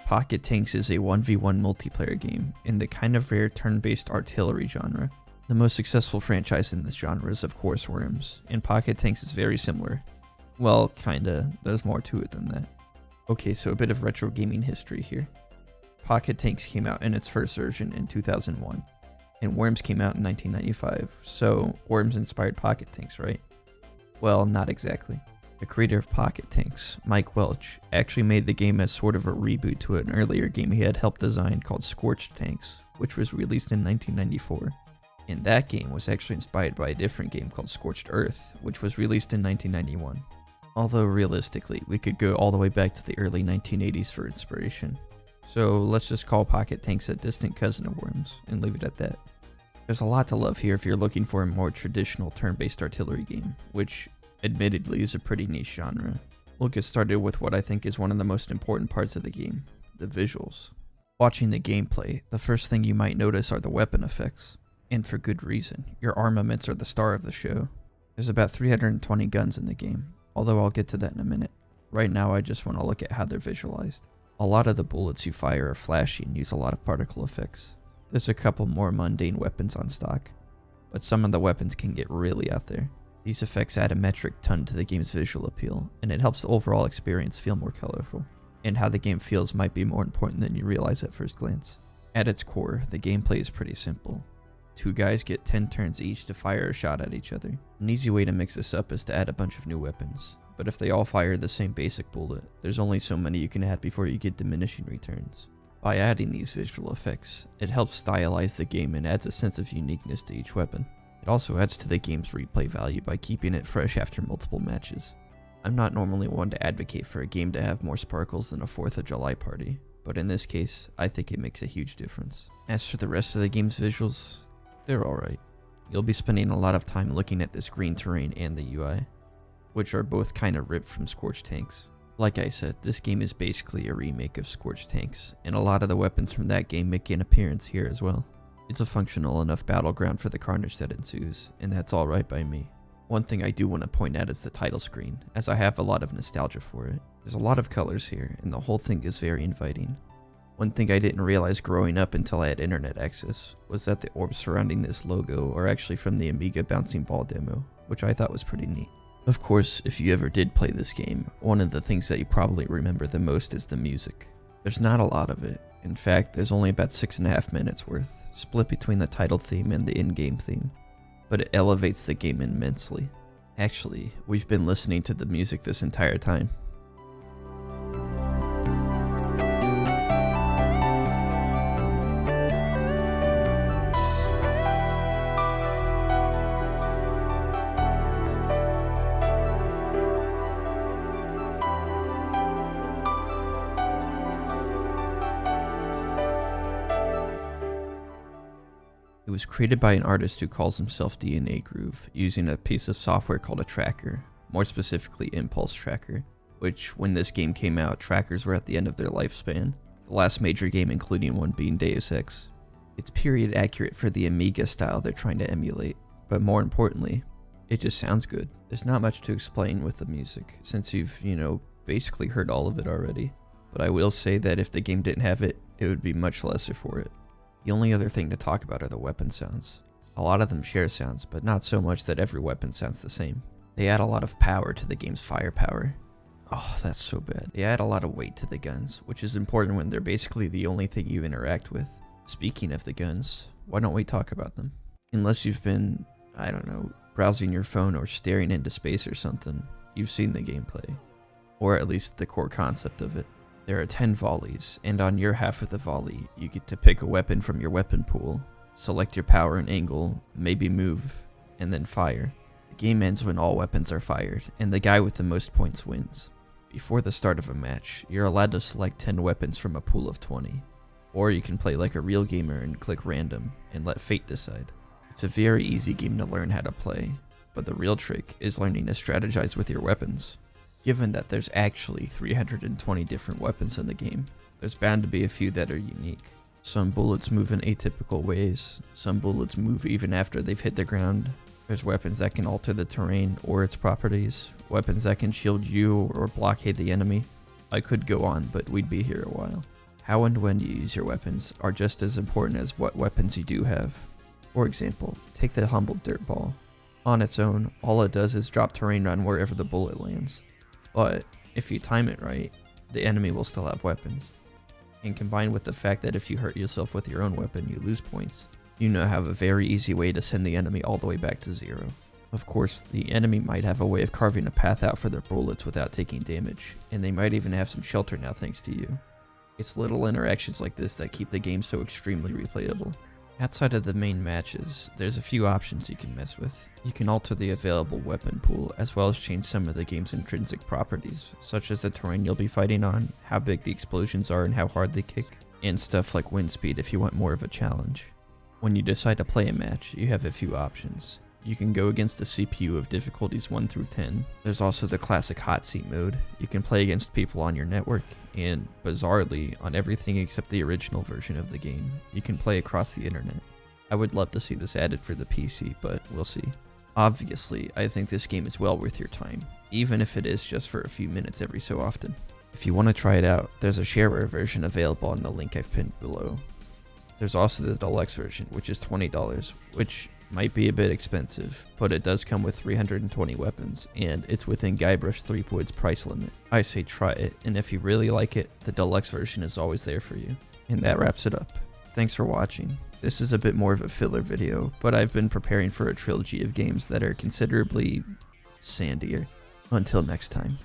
Pocket Tanks is a 1v1 multiplayer game in the kind of rare turn-based artillery genre. The most successful franchise in this genre is of course Worms, and Pocket Tanks is very similar. Well, kinda, there's more to it than that. Okay, so a bit of retro gaming history here. Pocket Tanks came out in its first version in 2001, and Worms came out in 1995, so Worms inspired Pocket Tanks, right? Well, not exactly. The creator of Pocket Tanks, Mike Welch, actually made the game as sort of a reboot to an earlier game he had helped design called Scorched Tanks, which was released in 1994. And that game was actually inspired by a different game called Scorched Earth, which was released in 1991. Although realistically, we could go all the way back to the early 1980s for inspiration. So let's just call Pocket Tanks a distant cousin of Worms, and leave it at that. There's a lot to love here if you're looking for a more traditional turn-based artillery game, which admittedly is a pretty niche genre. We'll get started with what I think is one of the most important parts of the game, the visuals. Watching the gameplay, the first thing you might notice are the weapon effects. And for good reason, your armaments are the star of the show. There's about 320 guns in the game, although I'll get to that in a minute. Right now I just want to look at how they're visualized. A lot of the bullets you fire are flashy and use a lot of particle effects. There's a couple more mundane weapons on stock, but some of the weapons can get really out there. These effects add a metric ton to the game's visual appeal, and it helps the overall experience feel more colorful. And how the game feels might be more important than you realize at first glance. At its core, the gameplay is pretty simple. Two guys get 10 turns each to fire a shot at each other. An easy way to mix this up is to add a bunch of new weapons, but if they all fire the same basic bullet, there's only so many you can add before you get diminishing returns. By adding these visual effects, it helps stylize the game and adds a sense of uniqueness to each weapon. It also adds to the game's replay value by keeping it fresh after multiple matches. I'm not normally one to advocate for a game to have more sparkles than a 4th of July party, but in this case, I think it makes a huge difference. As for the rest of the game's visuals, they're alright. You'll be spending a lot of time looking at this green terrain and the UI, which are both kinda ripped from Scorched Tanks. Like I said, this game is basically a remake of Scorched Tanks, and a lot of the weapons from that game make an appearance here as well. It's a functional enough battleground for the carnage that ensues, and that's alright by me. One thing I do want to point out is the title screen, as I have a lot of nostalgia for it. There's a lot of colors here, and the whole thing is very inviting. One thing I didn't realize growing up until I had internet access was that the orbs surrounding this logo are actually from the Amiga Bouncing Ball demo, which I thought was pretty neat. Of course, if you ever did play this game, one of the things that you probably remember the most is the music. There's not a lot of it. In fact, there's only about 6.5 minutes worth, split between the title theme and the in-game theme, but it elevates the game immensely. Actually, we've been listening to the music this entire time. It was created by an artist who calls himself DNA Groove, using a piece of software called a tracker, more specifically Impulse Tracker, which, when this game came out, trackers were at the end of their lifespan, the last major game including one being Deus Ex. It's period accurate for the Amiga style they're trying to emulate, but more importantly, it just sounds good. There's not much to explain with the music, since you've, basically heard all of it already, but I will say that if the game didn't have it, it would be much lesser for it. The only other thing to talk about are the weapon sounds. A lot of them share sounds, but not so much that every weapon sounds the same. They add a lot of power to the game's firepower. Oh, that's so bad. They add a lot of weight to the guns, which is important when they're basically the only thing you interact with. Speaking of the guns, why don't we talk about them? Unless you've been, browsing your phone or staring into space or something, you've seen the gameplay. Or at least the core concept of it. There are 10 volleys, and on your half of the volley, you get to pick a weapon from your weapon pool, select your power and angle, maybe move, and then fire. The game ends when all weapons are fired, and the guy with the most points wins. Before the start of a match, you're allowed to select 10 weapons from a pool of 20. Or you can play like a real gamer and click random and let fate decide. It's a very easy game to learn how to play, but the real trick is learning to strategize with your weapons. Given that there's actually 320 different weapons in the game, there's bound to be a few that are unique. Some bullets move in atypical ways, some bullets move even after they've hit the ground. There's weapons that can alter the terrain or its properties, weapons that can shield you or blockade the enemy. I could go on, but we'd be here a while. How and when you use your weapons are just as important as what weapons you do have. For example, take the humble dirt ball. On its own, all it does is drop terrain on wherever the bullet lands. But if you time it right, the enemy will still have weapons. And combined with the fact that if you hurt yourself with your own weapon, you lose points, you now have a very easy way to send the enemy all the way back to 0. Of course, the enemy might have a way of carving a path out for their bullets without taking damage, and they might even have some shelter now thanks to you. It's little interactions like this that keep the game so extremely replayable. Outside of the main matches, there's a few options you can mess with. You can alter the available weapon pool, as well as change some of the game's intrinsic properties, such as the terrain you'll be fighting on, how big the explosions are and how hard they kick, and stuff like wind speed if you want more of a challenge. When you decide to play a match, you have a few options. You can go against the CPU of difficulties 1 through 10. There's also the classic hot seat mode. You can play against people on your network, and bizarrely, on everything except the original version of the game, you can play across the internet. I would love to see this added for the PC, but we'll see. Obviously, I think this game is well worth your time, even if it is just for a few minutes every so often. If you want to try it out, there's a shareware version available on the link I've pinned below. There's also the deluxe version, which is $20, which might be a bit expensive, but it does come with 320 weapons, and it's within Guybrush Threepwood's price limit. I say try it, and if you really like it, the deluxe version is always there for you. And that wraps it up. Thanks for watching. This is a bit more of a filler video, but I've been preparing for a trilogy of games that are considerably sandier. Until next time.